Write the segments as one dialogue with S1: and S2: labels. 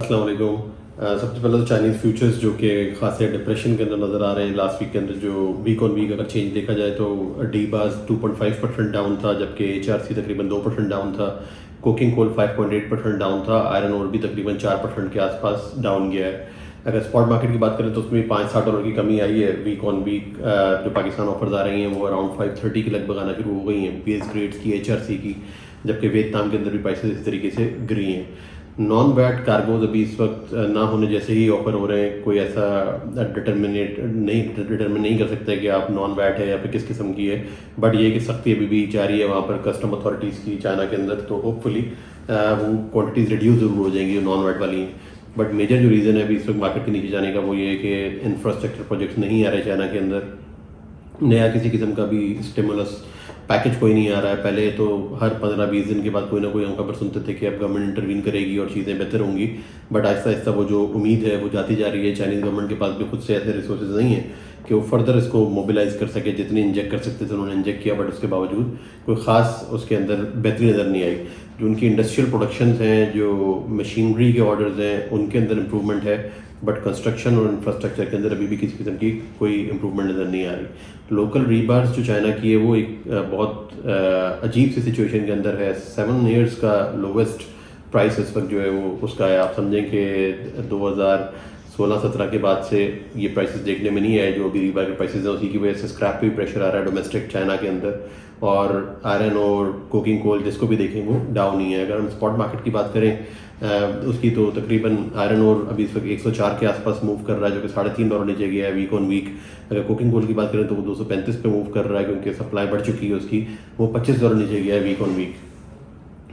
S1: अस्सलाम वालेकुम। सबसे पहले तो चाइनीज़ फ्यूचर्स जो कि खासे डिप्रेशन के अंदर नज़र आ रहे हैं। लास्ट वीक के अंदर जो वीक ऑन वीक अगर चेंज देखा जाए तो डी बाज 2.5% डाउन था, जबकि HRC तकरीबन 2% डाउन था। कोकिंग कोल 5.8% डाउन था। आयरन ओर भी तकरीबन 4% के आसपास डाउन गया है। अगर स्पॉट मार्केट की बात करें तो उसमें $5-7 की कमी आई है वीक ऑन वीक। जो पाकिस्तान ऑफर्स आ रही हैं वो अराउंड 530 के लगभग आना शुरू हो गई हैं बेस ग्रेड्स की, HRC की, जबकि वियतनाम के अंदर भी प्राइसेस इस तरीके से गिरी हैं। नॉन वैट कार्गोज अभी इस वक्त ना होने जैसे ही ऑफर हो रहे हैं। कोई ऐसा डिटर्मिन नहीं कर सकता है कि आप नॉन वैट है या फिर किस किस्म की है, बट ये कि सख्ती अभी भी जारी है वहाँ पर कस्टम अथॉरिटीज़ की चाइना के अंदर। तो होपफुली वो क्वांटिटीज़ रिड्यूस ज़रूर हो जाएंगी जो नॉन वैट वाली हैं। बट मेजर जो रीज़न है अभी इस वक्त मार्केट के नीचे जाने का वो ये है कि इंफ्रास्ट्रक्चर प्रोजेक्ट्स नहीं आ रहे चाइना के अंदर। नया किसी किस्म का भी स्टिमुलस पैकेज कोई नहीं आ रहा है। पहले तो हर 15-20 दिन के बाद कोई ना कोई हम खबर सुनते थे कि अब गवर्नमेंट इंटरवीन करेगी और चीज़ें बेहतर होंगी, बट आहिस्ता आहिस्ता वो जो उम्मीद है वो जाती जा रही है। चाइनीज़ गवर्नमेंट के पास भी खुद से ऐसे रिसोर्सेज नहीं है कि वो फर्दर इसको मोबिलाइज कर सके। जितनी इंजेक्ट कर सकते थे उन्होंने इंजेक्ट किया, बट उसके बावजूद कोई ख़ास उसके अंदर बेहतरी नज़र नहीं आई। जो उनकी इंडस्ट्रियल प्रोडक्शंस हैं, जो मशीनरी के ऑर्डर्स हैं, उनके अंदर इम्प्रूवमेंट है, बट कंस्ट्रक्शन और इंफ्रास्ट्रक्चर के अंदर अभी भी किसी किस्म की कोई इम्प्रूवमेंट नज़र नहीं आ रही। लोकल रीबार्स जो चाइना की है वो एक बहुत अजीब सी सिचुएशन के अंदर है। 7 ईयर्स का लोवेस्ट प्राइस इस वक्त जो है वो उसका है। आप समझें कि 2016-17 के बाद से ये प्राइसेस देखने में नहीं आए जो अभी रीबार के प्राइसेस हैं। उसी की वजह से स्क्रैप पे भी प्रेशर आ रहा है डोमेस्टिक चाइना के अंदर, और आयरन और कोकिंग कोल जिसको भी देखें वो डाउन ही है। अगर हम स्पॉट मार्केट की बात करें उसकी, तो तकरीबन आयरन और अभी इस वक्त 104 के आसपास मूव कर रहा है, जो कि $3.5 नीचे गया है वीक ऑन वीक। अगर कोकिंग कोल की बात करें तो वो 235 पे मूव कर रहा है क्योंकि सप्लाई बढ़ चुकी है उसकी, वो $25 नीचे गया है वीक ऑन वीक।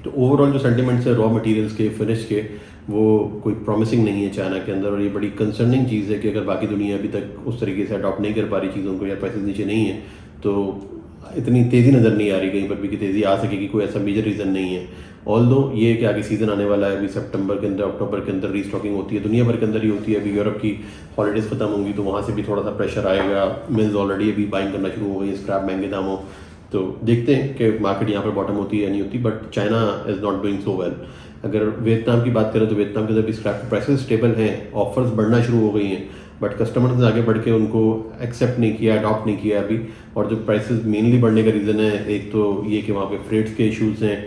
S1: तो ओवरऑल जो सेंटिमेंट्स है रॉ मटेरियल्स के, फिनिश के, वो कोई प्रॉमिसिंग नहीं है चाइना के अंदर। और ये बड़ी कंसर्निंग चीज़ है कि अगर बाकी दुनिया अभी तक उस तरीके से अडॉप्ट नहीं कर पा रही चीज़ों को या प्राइसेस नीचे नहीं है, तो इतनी तेज़ी नज़र नहीं आ रही कहीं पर भी कि तेज़ी आ सकेगी। कोई ऐसा मेजर रीज़न नहीं है। ऑल्दो ये कि आगे सीज़न आने वाला है, अभी सितंबर के अंदर, अक्टूबर के अंदर रीस्टॉकिंग होती है, दुनिया भर के अंदर ही होती है। अभी यूरोप की हॉलीडेज़ खत्म होंगी तो वहाँ से भी थोड़ा सा प्रेशर आएगा। मिल्स ऑलरेडी अभी बाइंग करना शुरू हो गई स्क्रैप महंगे दामों। तो देखते हैं कि मार्केट यहाँ पर बॉटम होती है या नहीं होती, but China is not doing so well. अगर वियतनाम की बात करें तो वियतनाम के अंदर भी स्क्रैप प्राइसेस स्टेबल हैं, ऑफर्स बढ़ना शुरू हो गई हैं, बट कस्टमर्स ने आगे बढ़ के उनको एक्सेप्ट नहीं किया, अडॉप्ट नहीं किया अभी। और जो प्राइसेस मेनली बढ़ने का रीज़न है, एक तो ये कि वहाँ पे फ्रेट्स के इश्यूज हैं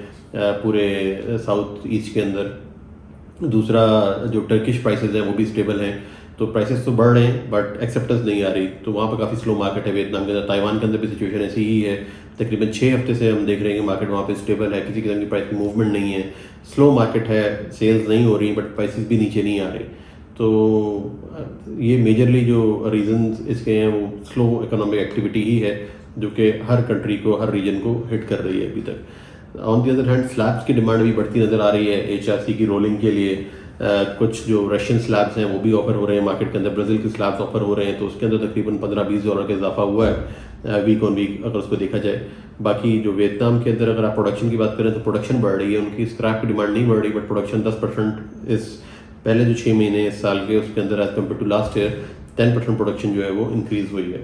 S1: पूरे साउथ ईस्ट के अंदर। दूसरा जो टर्किश प्राइसेस हैं वो भी स्टेबल हैं। तो प्राइसेस तो बढ़ रहे हैं बट एक्सेप्टेंस नहीं आ रही, तो वहाँ पर काफ़ी स्लो मार्केट है वियतनाम के अंदर। ताइवान के अंदर भी सिचुएशन ऐसी ही है। तकरीबन 6 हफ्ते से हम देख रहे हैं कि मार्केट वहाँ पे स्टेबल है, किसी किस्म की प्राइस की मूवमेंट नहीं है। स्लो मार्केट है, सेल्स नहीं हो रही बट प्राइसेस भी नीचे नहीं आ रही। तो ये मेजरली जो रीजंस इसके हैं वो स्लो इकोनॉमिक एक्टिविटी ही है, जो कि हर कंट्री को, हर रीजन को हिट कर रही है अभी तक। On the other hand slabs की डिमांड भी बढ़ती नज़र आ रही है HRC की रोलिंग के लिए। कुछ जो रशियन स्लैब्स हैं वो भी ऑफर हो रहे हैं मार्केट के अंदर। ब्राज़ील के स्लैब्स ऑफर हो रहे हैं, तो उसके अंदर तकरीबन $15-20 का इजाफा हुआ है वीक ऑन वीक अगर उसको देखा जाए। बाकी जो वियतनाम के अंदर अगर आप प्रोडक्शन की बात करें तो प्रोडक्शन बढ़ रही है, उनकी स्क्रैप की डिमांड नहीं बढ़ रही, बट प्रोडक्शन 10% इस पहले जो 6 महीने इस साल के उसके अंदर as compare to last year 10% production जो है वो इंक्रीज़ हुई है।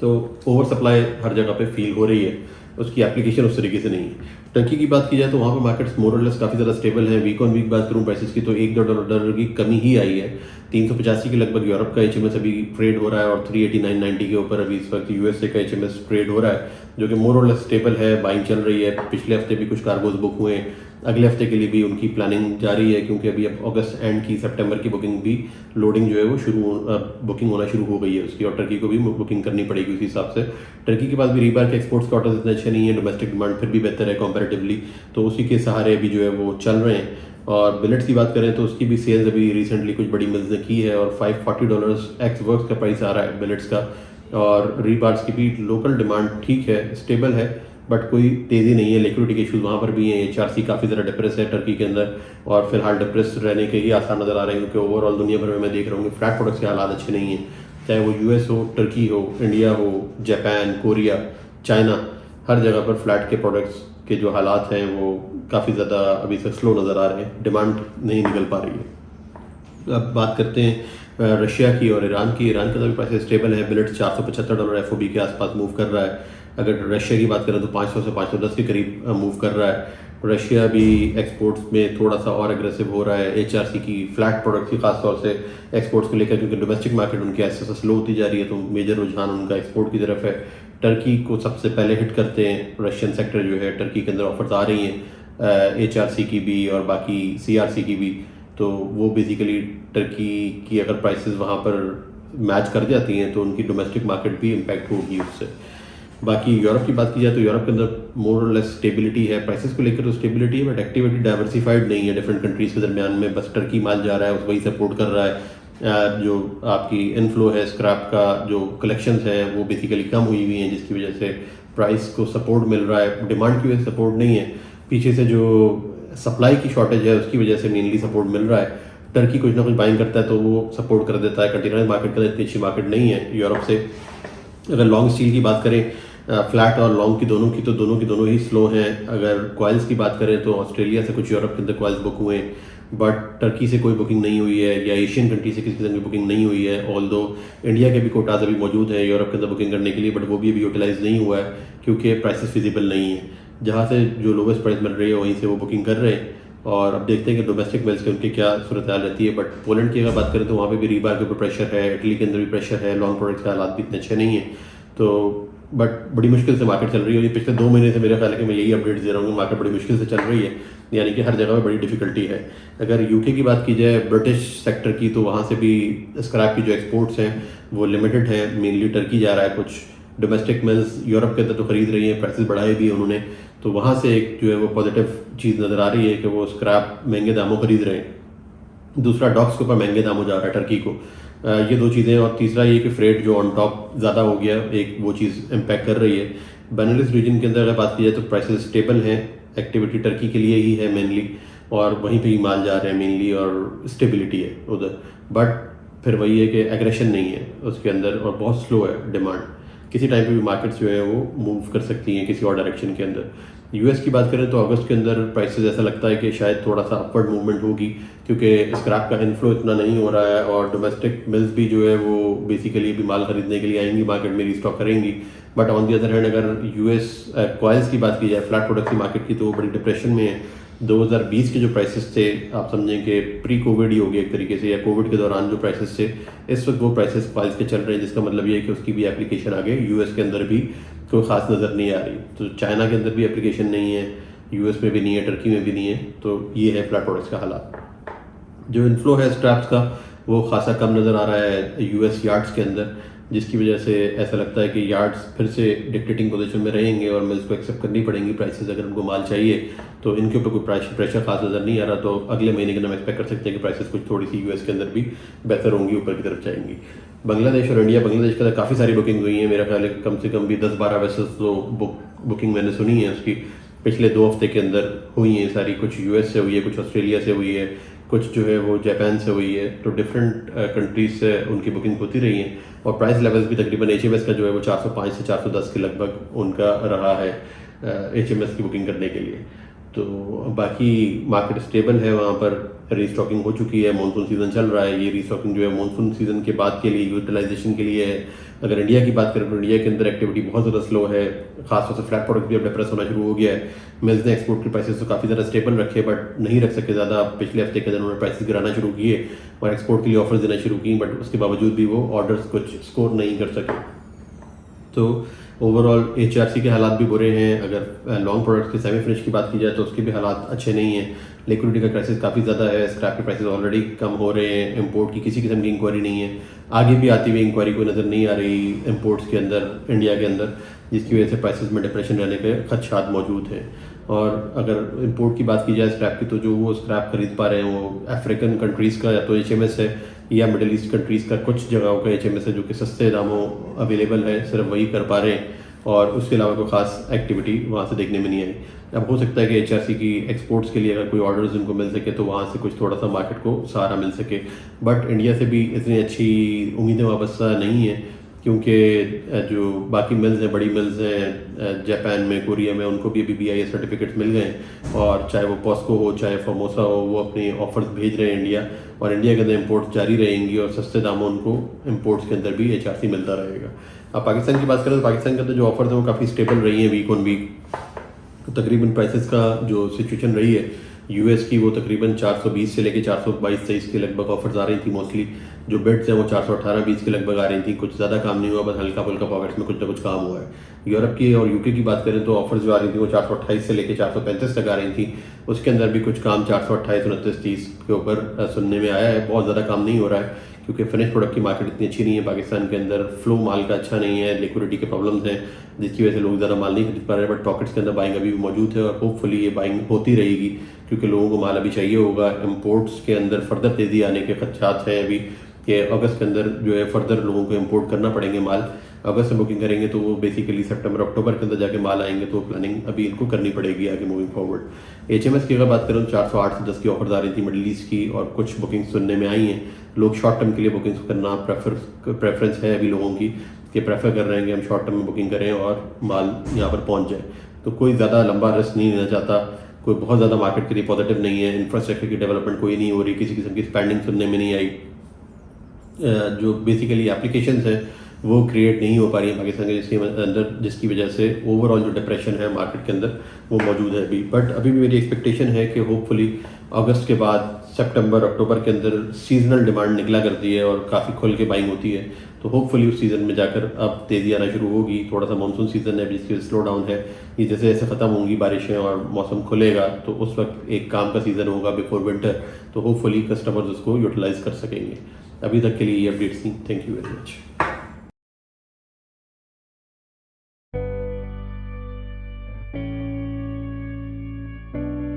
S1: तो ओवर सप्लाई हर जगह पे फील हो रही है, उसकी एप्लीकेशन उस तरीके से नहीं है। टर्की की बात की जाए तो वहाँ पे मार्केट्स मोर और लेस काफ़ी ज़्यादा स्टेबल है। वीक ऑन वीक बात करूँ प्राइसेस की तो $1-2 की कमी ही आई है। 385 के लगभग यूरोप का HMS अभी ट्रेड हो रहा है, और 389.90 के ऊपर अभी इस वक्त USA का HMS ट्रेड हो रहा है, जो कि मोर और लेस स्टेबल है। बाइंग चल रही है। पिछले हफ्ते भी कुछ कार्गोज बुक हुए हैं, अगले हफ्ते के लिए भी उनकी प्लानिंग जारी है, क्योंकि अभी अब अगस्त एंड की, सितंबर की बुकिंग भी, लोडिंग जो है वो बुकिंग होना शुरू हो गई है उसकी, और टर्की को भी बुकिंग करनी पड़ेगी उसी हिसाब से। टर्की के पास भी रीबार के एक्सपोर्ट्स के ऑर्डर्स इतने अच्छे नहीं है, डोमेस्टिक डिमांड फिर भी बेहतर है कंपैरेटिवली, तो उसी के सहारे अभी जो है वो चल रहे हैं। और बिलेट्स की बात करें तो उसकी भी सेल्स अभी रिसेंटली कुछ बड़ी मिल्स ने की है, और $540 एक्स वर्क्स का प्राइस आ रहा है बिलेट्स का। और रीबार्स की भी लोकल डिमांड ठीक है, स्टेबल है, बट कोई तेज़ी नहीं है। लिक्विडिटी के इशूज़ वहाँ पर भी हैं। HRC काफ़ी ज़्यादा डिप्रेस है टर्की के अंदर, और फिलहाल डिप्रेस रहने के ही आसार नज़र आ रहे हैं, क्योंकि ओवरऑल दुनिया भर में मैं देख रहा हूँ कि फ्लैट प्रोडक्ट्स के हालात अच्छे नहीं हैं। चाहे वो US हो, टर्की हो, इंडिया हो, जापान, कोरिया, चाइना, हर जगह पर फ्लैट के प्रोडक्ट्स के जो हालात हैं वो काफ़ी ज़्यादा अभी तक स्लो नज़र आ रहे हैं। डिमांड नहीं निकल पा रही है। अब बात करते हैं रशिया की और ईरान की। ईरान का भी प्राइस स्टेबल है। बिलेट्स $475 FOB के आसपास मूव कर रहा है। अगर रशिया की बात करें तो 500 से 510 के करीब मूव कर रहा है। रशिया भी एक्सपोर्ट्स में थोड़ा सा और एग्रेसिव हो रहा है HRC की फ्लैट प्रोडक्ट्स की खासतौर से एक्सपोर्ट्स को लेकर, क्योंकि डोमेस्टिक मार्केट उनकी ऐसे ऐसे स्लो होती जा रही है, तो मेजर रुझान उनका एक्सपोर्ट की तरफ है। टर्की को सबसे पहले हिट करते हैं रशियन सेक्टर जो है, टर्की के अंदर ऑफर्स आ रही हैं HRC की भी और बाकी CRC की भी, तो वो बेसिकली टर्की की अगर प्राइसेस वहाँ पर मैच कर जाती हैं तो उनकी डोमेस्टिक मार्केट भी इम्पैक्ट होगी उससे। बाकी यूरोप की बात की जाए तो यूरोप के अंदर मोर और लेस स्टेबिलिटी है, प्राइसेस को लेकर तो स्टेबिलिटी है, बट एक्टिविटी डाइवर्सिफाइड नहीं है डिफरेंट कंट्रीज़ के दरमियान में। बस टर्की माल जा रहा है, वही सपोर्ट कर रहा है। जो आपकी इनफ्लो है स्क्रैप का, जो कलेक्शंस है वो बेसिकली कम हुई हुई हैं, जिसकी वजह से प्राइस को सपोर्ट मिल रहा है। डिमांड की वजह से सपोर्ट नहीं है, पीछे से जो सप्लाई की शॉर्टेज है उसकी वजह से मेनली सपोर्ट मिल रहा है। टर्की कुछ ना कुछ बाइंग करता है तो वो सपोर्ट कर देता है। कंटेनर मार्केट का इतनी अच्छी मार्केट नहीं है यूरोप से। अगर लॉन्ग स्टील की बात करें, फ्लैट और लॉन्ग की दोनों की दोनों ही स्लो हैं। अगर कॉइल्स की बात करें तो ऑस्ट्रेलिया से कुछ यूरोप के अंदर कॉइल्स बुक हुए हैं, बट टर्की से कोई बुकिंग नहीं हुई है, या एशियन कंट्री से किसी किस्म की बुकिंग नहीं हुई है। ऑल्दो इंडिया के भी कोटाज अभी मौजूद है यूरोप के अंदर बुकिंग करने के लिए, बट वो भी अभी यूटिलाइज नहीं हुआ है क्योंकि प्राइसेस फिजिबल नहीं है। जहाँ से जो लोवेस्ट प्राइस मिल रही है वहीं से वो बुकिंग कर रहे हैं, और अब देखते हैं कि डोमेस्टिक मिल्स के उनकी क्या सूरत हाल रहती है। बट पोलैंड की अगर बात करें तो वहाँ पे भी रीबार के ऊपर प्रेशर है, इटली के अंदर भी प्रेशर है, लॉन्ग प्रोडक्ट्स के हालात भी इतने अच्छे नहीं हैं। तो बट बड़ी मुश्किल से मार्केट चल रही है, और ये पिछले 2 महीने से मेरे ख्याल है कि मैं यही अपडेट्स दे रहा हूँ कि मार्केट बड़ी मुश्किल से चल रही है, यानी कि हर जगह में बड़ी डिफिकल्टी है। अगर यूके की बात की जाए, ब्रिटिश सेक्टर की, तो वहाँ से भी स्क्रैप की जो एक्सपोर्ट्स हैं वो लिमिटेड है, मेनली टर्की जा रहा है। कुछ डोमेस्टिक मिल्स यूरोप के अंदर तो खरीद रही हैं, प्राइसेस बढ़ाए भी उन्होंने, तो वहाँ से एक जो है वो पॉजिटिव चीज़ नज़र आ रही है कि वो स्क्रैप महंगे दामों खरीद रहे हैं। दूसरा, डॉक्स के ऊपर महंगे दामों जा रहा है टर्की को। ये 2 चीज़ें, और तीसरा ये कि फ्रेट जो ऑन टॉप ज़्यादा हो गया, एक वो चीज़ इम्पैक्ट कर रही है। बेनेलुक्स रीजन के अंदर अगर बात की जाए तो प्राइसेस स्टेबल हैं, एक्टिविटी टर्की के लिए ही है मेनली, और वहीं पे ही माल जा रहे हैं मेनली, और स्टेबिलिटी है उधर। बट फिर वही है कि एग्रेशन नहीं है उसके अंदर, और बहुत स्लो है डिमांड। किसी टाइम पे भी मार्केट्स जो है वो मूव कर सकती हैं किसी और डायरेक्शन के अंदर। यूएस की बात करें तो अगस्त के अंदर प्राइसेस ऐसा लगता है कि शायद थोड़ा सा अपवर्ड मूवमेंट होगी, क्योंकि स्क्रैप का इन्फ्लो इतना नहीं हो रहा है, और डोमेस्टिक मिल्स भी जो है वो बेसिकली भी माल खरीदने के लिए आएंगी, मार्केट में रीस्टॉक करेंगी। But on the other hand अगर यूएस कॉइल्स की बात की जाए, फ्लैट प्रोडक्ट्स की मार्केट की, तो वो बड़ी डिप्रेशन में है। 2020 के जो प्राइसेस थे, आप समझें कि प्री कोविड ही हो गया एक तरीके से, या कोविड के दौरान जो प्राइसेस थे, इस वक्त वो प्राइसेस कॉइल्स के चल रहे हैं, जिसका मतलब ये है कि उसकी भी एप्लीकेशन आगे यूएस के अंदर भी कोई ख़ास नज़र नहीं आ रही। तो चाइना के अंदर भी एप्लीकेशन नहीं है, यूएस में भी नहीं है, टर्की में भी नहीं है। तो ये है फ्लैट प्रोडक्ट्स का हालात। जो इनफ्लो है स्क्रैप्स का वो खासा कम नज़र आ रहा है यूएस यार्ड्स के अंदर, जिसकी वजह से ऐसा लगता है कि यार्ड्स फिर से डिक्टेटिंग पोजीशन में रहेंगे, और मिल्स को एक्सेप्ट करनी पड़ेंगी प्राइसेस। अगर उनको माल चाहिए तो इनके ऊपर कोई प्रेशर खास नज़र नहीं आ रहा, तो अगले महीने के अंदर हम एक्सपेक्ट कर सकते हैं कि प्राइसेस कुछ थोड़ी सी यूएस के अंदर भी बेहतर होंगी, ऊपर की तरफ जाएंगी। बांग्लादेश और इंडिया, बांग्लादेश के अंदर काफ़ी सारी बुकिंग हुई है, मेरा ख्याल है कम से कम भी 10-12 वेसल्स तो बुकिंग मैंने सुनी है उसकी पिछले 2 हफ्ते के अंदर हुई हैं सारी। कुछ यूएस से हुई है, कुछ ऑस्ट्रेलिया से हुई है, कुछ जो है वो जापान से हुई है। तो डिफरेंट कंट्रीज से उनकी बुकिंग होती रही है, और प्राइस लेवल्स भी तकरीबन HMS का जो है वो 405 से 410 के लगभग उनका रहा है HMS की बुकिंग करने के लिए। तो बाकी मार्केट स्टेबल है, वहाँ पर रीस्टॉकिंग हो चुकी है, मानसून सीज़न चल रहा है। ये रीस्टॉकिंग जो है मानसून सीज़न के बाद के लिए, यूटिलाइजेशन के लिए है। अगर इंडिया की बात करें तो इंडिया के अंदर एक्टिविटी बहुत ज़्यादा स्लो है, खासतौर से फ्लैट प्रोडक्ट भी अब डिप्रेस होना शुरू हो गया है। मिल्स ने एक्सपोर्ट के प्राइसेस तो काफ़ी ज़्यादा स्टेबल रखे, बट नहीं रख सके ज़्यादा। पिछले हफ्ते के अंदर उन्होंने प्राइसेस गिराना शुरू किए और एक्सपोर्ट के लिए ऑफर्स देना शुरू किए, बट उसके बावजूद भी वो ऑर्डर्स कुछ स्कोर नहीं कर सके। तो ओवरऑल HRC के हालात भी बुरे हैं। अगर लॉन्ग प्रोडक्ट्स के सेमी फिनिश की बात की जाए तो उसके भी हालात अच्छे नहीं हैं। लिक्विडिटी का क्राइसिस काफ़ी ज़्यादा है, स्क्रैप के प्राइसेस ऑलरेडी कम हो रहे हैं, इंपोर्ट की किसी किस्म की इंक्वायरी नहीं है, आगे भी आती हुई इंक्वायरी कोई नज़र नहीं आ रही इंपोर्ट्स के अंदर इंडिया के अंदर, जिसकी वजह से प्राइसेस में डिप्रेशन रहने के खदशात मौजूद हैं। और अगर इंपोर्ट की बात की जाए स्क्रैप की, तो जो वो स्क्रैप खरीद पा रहे हैं वो अफ्रीकन कंट्रीज़ का या तो HMS है, या मिडिल ईस्ट कंट्रीज़ का कुछ जगहों का HMS है, जो कि सस्ते दामों अवेलेबल है, सिर्फ वही कर पा रहे हैं, और उसके अलावा कोई ख़ास एक्टिविटी वहाँ से देखने में नहीं आई। अब हो सकता है कि HRC की एक्सपोर्ट्स के लिए अगर कोई ऑर्डर्स उनको मिल सके तो वहाँ से कुछ थोड़ा सा मार्केट को सहारा मिल सके, बट इंडिया से भी इतनी अच्छी उम्मीदें वाबस्ता नहीं है, क्योंकि जो बाकी मिल्स हैं, बड़ी मिल्स हैं जापान में, कोरिया में, उनको भी अभी BIS सर्टिफिकेट्स मिल गए, और चाहे वो पॉस्को हो चाहे फॉर्मोसा हो, वो अपने ऑफर्स भेज रहे हैं इंडिया, और इंडिया के अंदर इंपोर्ट्स जारी रहेंगी, और सस्ते दामों उनको इंपोर्ट्स के अंदर भी HRC मिलता रहेगा। अब पाकिस्तान की बात करें तो पाकिस्तान के अंदर जो ऑफर्स हैं वो काफ़ी स्टेबल रही हैं वीक ऑन वीक। तो तकरीबन प्राइसेस का जो सिचुएशन रही है यूएस की, वो तकरीबन 420 से लेके 422-23 के लगभग ऑफर्स आ रही थी। मोस्टली जो बिड्स हैं वो 418-20 के लगभग आ रही थी। कुछ ज़्यादा काम नहीं हुआ, बस हल्का फुल्का पॉकेट्स में कुछ ना कुछ काम हुआ है। यूरोप की और यूके की बात करें तो ऑफर्स जो आ रही थी वो 428 से लेके 435 तक आ रही थी। उसके अंदर भी कुछ काम 428, 29, 30 के ऊपर सुनने में आया है। बहुत ज़्यादा काम नहीं हो रहा है क्योंकि फिनिश प्रोडक्ट की मार्केट इतनी अच्छी नहीं है पाकिस्तान के अंदर। फ्लो माल का अच्छा नहीं है, लिक्विडिटी के प्रॉब्लम्स हैं जिसकी वजह से लोग ज़्यादा माल नहीं खरीद पा रहे हैं। बट पॉकेट्स के अंदर बाइंग अभी भी मौजूद है और होपफुली ये बाइंग होती रहेगी क्योंकि लोगों को माल अभी चाहिए होगा। इम्पोर्ट्स के अंदर फर्दर तेज़ी आने के खदशात हैं अभी कि अगस्त के अंदर जो है फर्दर लोगों को इम्पोर्ट करना पड़ेंगे माल। अगस्त से बुकिंग करेंगे तो वो बेसिकली सितंबर अक्टूबर के अंदर जाके माल आएंगे, तो प्लानिंग अभी इनको करनी पड़ेगी आगे मूविंग फॉरवर्ड। एचएमएस की अगर बात करें तो 408 से 10 की ऑफर्स आ रही थी मिडल ईस्ट की और कुछ बुकिंग्स सुनने में आई हैं। लोग शॉर्ट टर्म के लिए बुकिंग्स करना प्रेफरेंस है अभी लोगों की कि प्रेफर कर रहे हैं कि हम शॉर्ट टर्म में बुकिंग करें और माल यहाँ पर पहुँच जाए। तो कोई ज़्यादा लंबा रिस्क नहीं लेना चाहता, कोई बहुत ज़्यादा मार्केट के लिए पॉजिटिव नहीं है। इंफ्रास्ट्रक्चर की डेवलपमेंट कोई नहीं हो रही, किसी किस्म की स्पेंडिंग सुनने में नहीं आई। जो बेसिकली एप्लीकेशंस हैं वो क्रिएट नहीं हो पा रही है पाकिस्तान के जिसके अंदर, जिसकी वजह से ओवरऑल जो डिप्रेशन है मार्केट के अंदर वो मौजूद है अभी। बट अभी भी मेरी एक्सपेक्टेशन है कि होपफुली अगस्त के बाद सितंबर अक्टूबर के अंदर सीजनल डिमांड निकला करती है और काफ़ी खुल के बाइंग होती है। तो होपफुली उस सीज़न में जाकर अब तेज़ी आना शुरू होगी। थोड़ा सा मानसून सीज़न है जिसकी स्लो डाउन है, ये जैसे जैसे ख़त्म होंगी बारिशें और मौसम खुलेगा तो उस वक्त एक काम का सीज़न होगा बिफोर विंटर, तो होपफुली कस्टमर्स उसको यूटिलाइज कर सकेंगे। अभी तक के लिए ये अपडेट्स थी। Thank you very much.